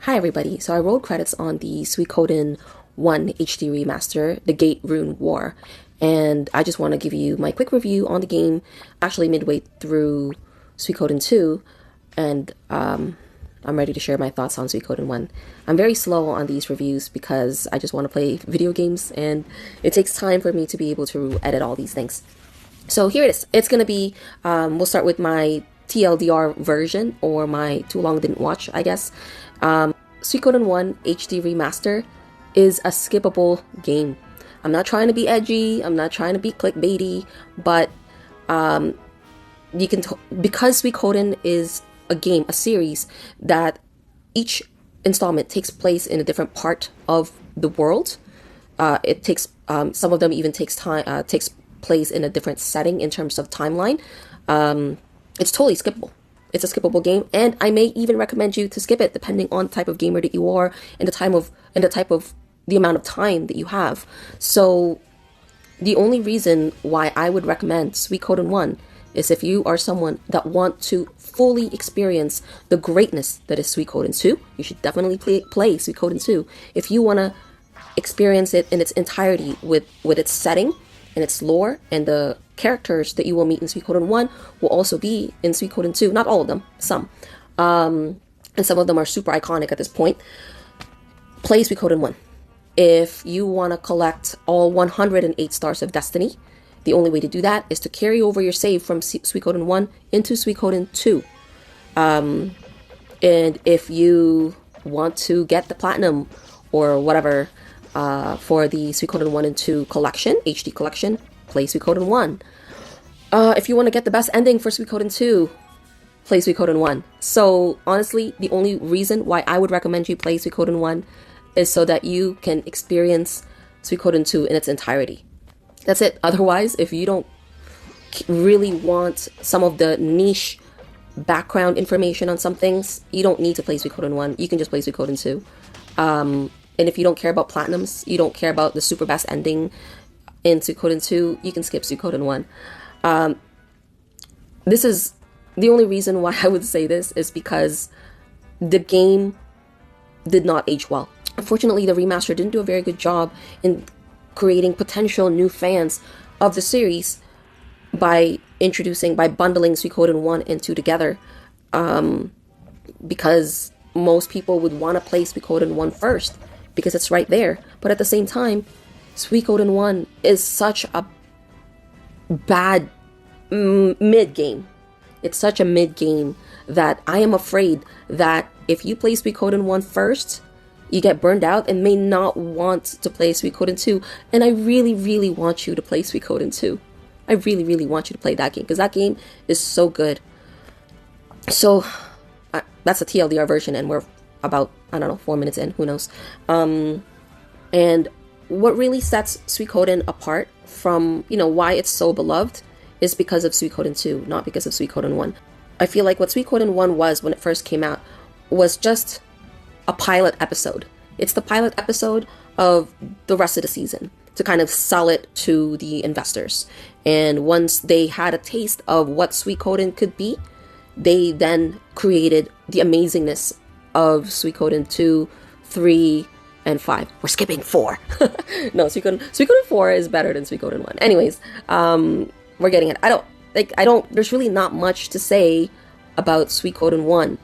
Hi everybody, so I rolled credits on the Suikoden 1 HD Remaster, The Gate Rune War, and I just want to give you my quick review on the game, actually midway through Suikoden 2, and I'm ready to share my thoughts on Suikoden 1. I'm very slow on these reviews because I just want to play video games, and it takes time for me to be able to edit all these things. So here it is. It's going to be, we'll start with my TLDR version, or my too long didn't watch, I guess. Suikoden 1 HD Remaster is a skippable game. I'm not trying to be edgy, I'm not trying to be clickbaity, but you can because Suikoden is a game, a series, that each installment takes place in a different part of the world. It takes some of them even takes place in a different setting in terms of timeline. It's totally skippable. It's a skippable game, and I may even recommend you to skip it depending on the type of gamer that you are and the amount of time that you have. So the only reason why I would recommend Suikoden 1 is if you are someone that want to fully experience the greatness that is Suikoden 2, you should definitely play Suikoden 2. If you want to experience it in its entirety with its setting and its lore, and the characters that you will meet in Suikoden 1 will also be in Suikoden 2. Not all of them, some. And some of them are super iconic at this point. Play Suikoden 1. If you want to collect all 108 Stars of Destiny, the only way to do that is to carry over your save from Suikoden 1 into Suikoden 2. And if you want to get the Platinum or whatever for the Suikoden 1 and 2 collection, HD collection, play Suikoden 1. If you want to get the best ending for Suikoden 2, play Suikoden 1. So honestly, the only reason why I would recommend you play Suikoden 1 is so that you can experience Suikoden 2 in its entirety. That's it. Otherwise, if you don't really want some of the niche background information on some things, you don't need to play Suikoden 1. You can just play Suikoden 2. And if you don't care about platinums, you don't care about the super best ending in Suikoden 2, you can skip Suikoden 1. This is the only reason why I would say this is because the game did not age well. Unfortunately, the remaster didn't do a very good job in creating potential new fans of the series by bundling Suikoden 1 and 2 together. Because most people would want to play Suikoden 1 first, because it's right there. But at the same time, Suikoden 1 is such a bad mid-game. It's such a mid-game that I am afraid that if you play Suikoden 1 first, you get burned out and may not want to play Suikoden 2. And I really, really want you to play Suikoden 2. I really, really want you to play that game, because that game is so good. So, that's a TLDR version, and we're about, 4 minutes in, who knows. And what really sets Suikoden apart from, why it's so beloved is because of Suikoden 2, not because of Suikoden 1. I feel like what Suikoden 1 was when it first came out was just a pilot episode. It's the pilot episode of the rest of the season to kind of sell it to the investors. And once they had a taste of what Suikoden could be, they then created the amazingness of Suikoden 2, 3, and 5. We're skipping 4. No, Suikoden 4 is better than Suikoden 1. Anyways, we're getting it. There's really not much to say about Suikoden 1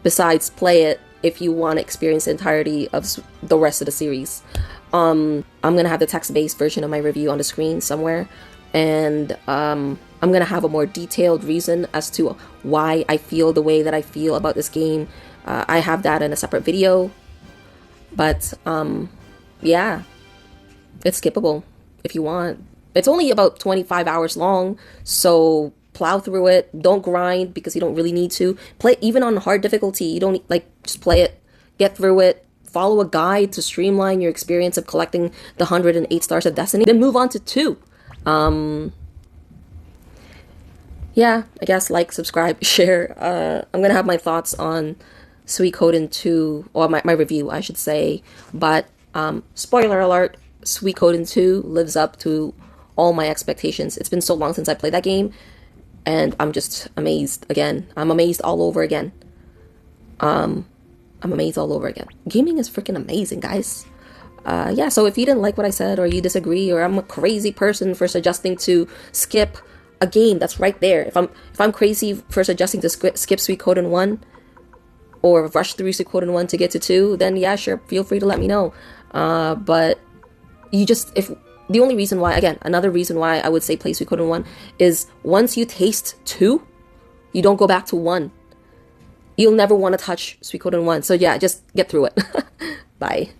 besides play it if you want to experience the entirety of the rest of the series. I'm going to have the text-based version of my review on the screen somewhere, and I'm going to have a more detailed reason as to why I feel the way that I feel about this game. I have that in a separate video, but yeah, it's skippable if you want. It's only about 25 hours long, so plow through it. Don't grind because you don't really need to. Play even on hard difficulty. You don't just play it, get through it, follow a guide to streamline your experience of collecting the 108 Stars of Destiny, then move on to 2. Yeah, I guess subscribe, share. I'm gonna have my thoughts on Suikoden 2, or my review, I should say. But spoiler alert, Suikoden 2 lives up to all my expectations. It's been so long since I played that game, and I'm just amazed again. I'm amazed all over again. I'm amazed all over again. Gaming is freaking amazing, guys. Yeah, so if you didn't like what I said, or you disagree, or I'm a crazy person for suggesting to skip a game that's right there. If I'm crazy for suggesting to skip Suikoden 1 or rush through Suikoden 1 to get to 2, then yeah, sure, feel free to let me know. But you just, if the only reason why, again, another reason why I would say play Suikoden 1 is once you taste 2, you don't go back to 1. You'll never want to touch Suikoden 1. So yeah, just get through it. Bye.